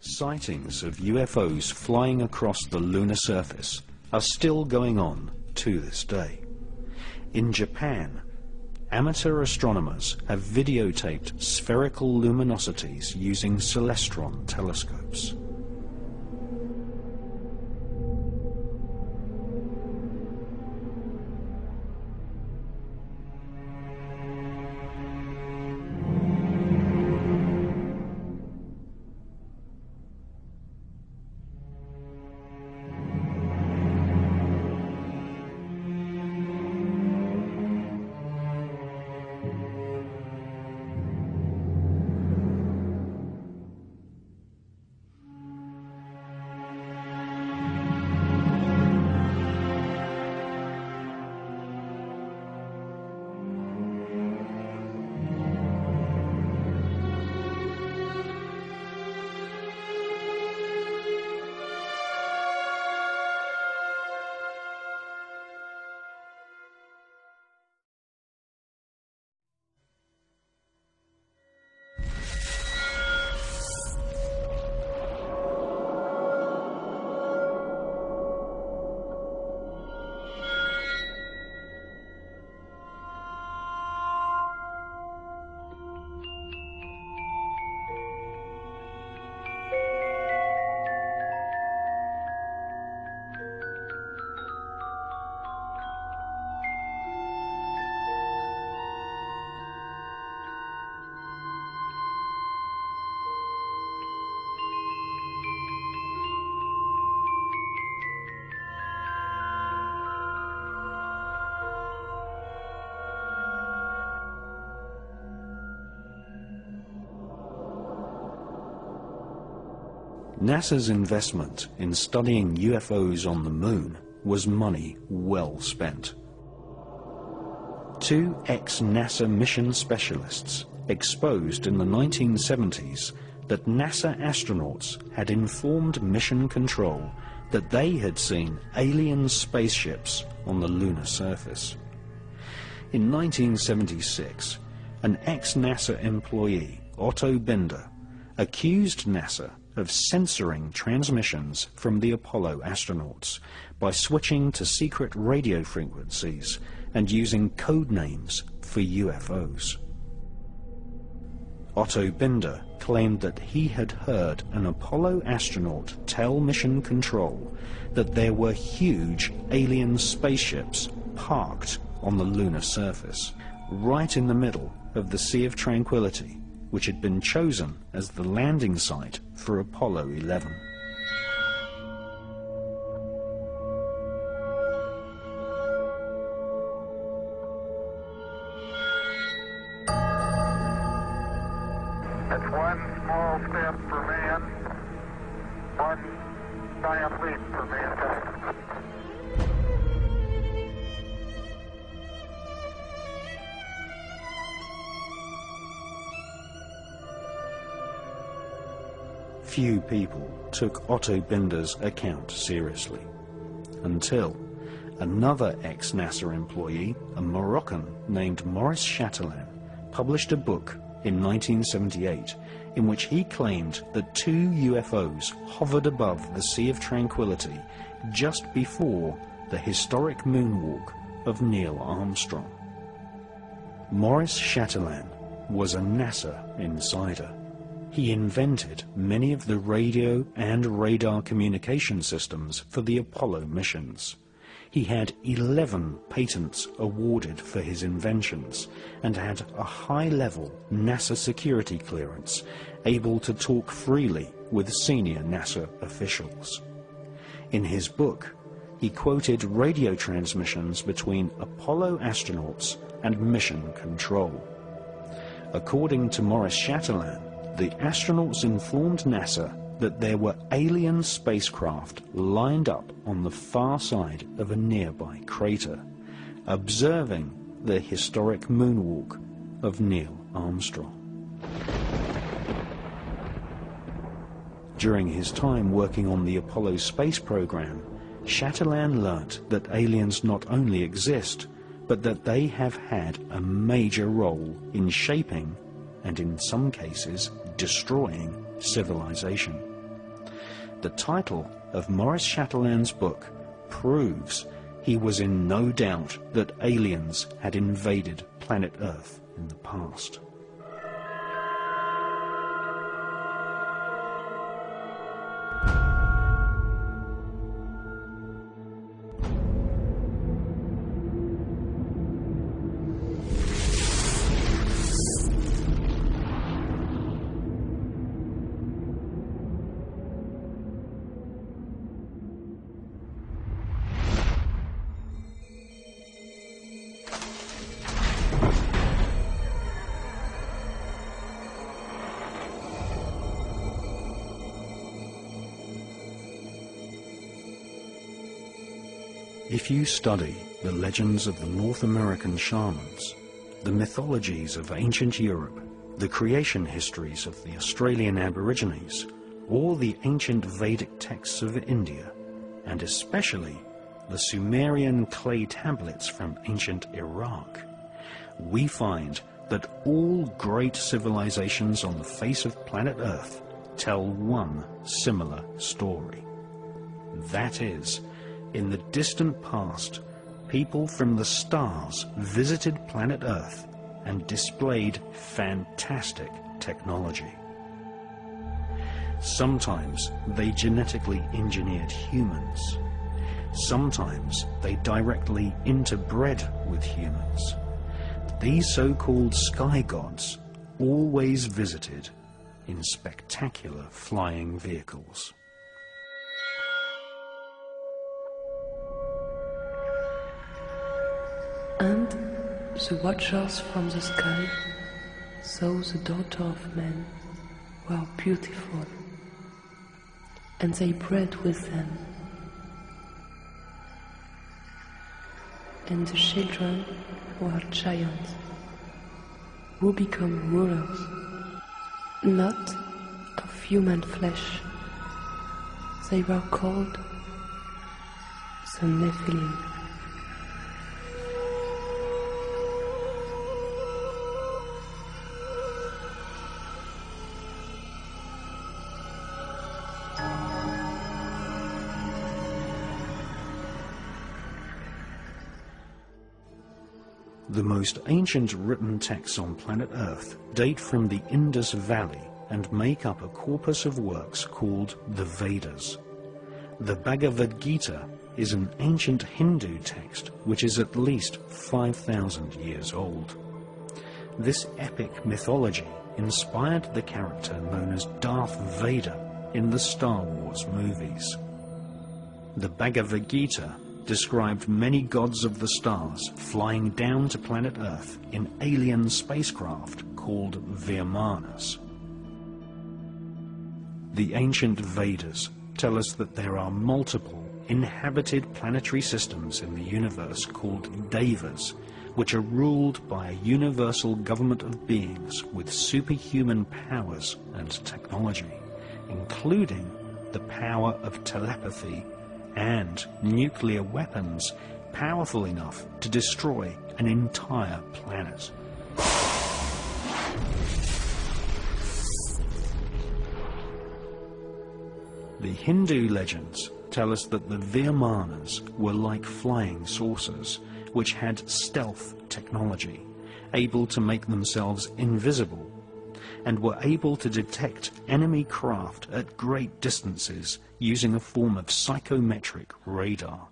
Sightings of UFOs flying across the lunar surface are still going on to this day. In Japan, amateur astronomers have videotaped spherical luminosities using celestron telescopes. NASA's investment in studying UFOs on the Moon was money well spent. Two ex-NASA mission specialists exposed in the 1970s that NASA astronauts had informed Mission Control that they had seen alien spaceships on the lunar surface. In 1976, an ex-NASA employee, Otto Binder, accused NASA of censoring transmissions from the Apollo astronauts by switching to secret radio frequencies and using code names for UFOs. Otto Binder claimed that he had heard an Apollo astronaut tell Mission Control that there were huge alien spaceships parked on the lunar surface, right in the middle of the Sea of Tranquility, which had been chosen as the landing site for Apollo 11. It's one small step for man, one giant leap for mankind. Few people took Otto Binder's account seriously, until another ex-NASA employee, a Moroccan named Maurice Chatelain, published a book in 1978 in which he claimed that two UFOs hovered above the Sea of Tranquility just before the historic moonwalk of Neil Armstrong. Maurice Chatelain was a NASA insider. He invented many of the radio and radar communication systems for the Apollo missions. He had 11 patents awarded for his inventions and had a high-level NASA security clearance, able to talk freely with senior NASA officials. In his book, he quoted radio transmissions between Apollo astronauts and Mission Control. According to Maurice Chatelain, the astronauts informed NASA that there were alien spacecraft lined up on the far side of a nearby crater, observing the historic moonwalk of Neil Armstrong. During his time working on the Apollo space program, Chatelain learnt that aliens not only exist, but that they have had a major role in shaping, and in some cases destroying, civilization. The title of Maurice Chatelain's book proves he was in no doubt that aliens had invaded planet Earth in the past. If you study the legends of the North American shamans, the mythologies of ancient Europe, the creation histories of the Australian Aborigines, or the ancient Vedic texts of India, and especially the Sumerian clay tablets from ancient Iraq, we find that all great civilizations on the face of planet Earth tell one similar story. That is, in the distant past, people from the stars visited planet Earth and displayed fantastic technology. Sometimes they genetically engineered humans. Sometimes they directly interbred with humans. These so-called sky gods always visited in spectacular flying vehicles. And the watchers from the sky saw the daughter of men were beautiful, and they bred with them. And the children were giants, who become rulers, not of human flesh. They were called the Nephilim. The most ancient written texts on planet Earth date from the Indus Valley and make up a corpus of works called the Vedas. The Bhagavad Gita is an ancient Hindu text which is at least 5,000 years old. This epic mythology inspired the character known as Darth Vader in the Star Wars movies. The Bhagavad Gita described many gods of the stars flying down to planet Earth in alien spacecraft called Vimanas. The ancient Vedas tell us that there are multiple inhabited planetary systems in the universe called Devas, which are ruled by a universal government of beings with superhuman powers and technology, including the power of telepathy and nuclear weapons powerful enough to destroy an entire planet. The Hindu legends tell us that the Vimanas were like flying saucers, which had stealth technology, able to make themselves invisible, and were able to detect enemy craft at great distances using a form of psychometric radar.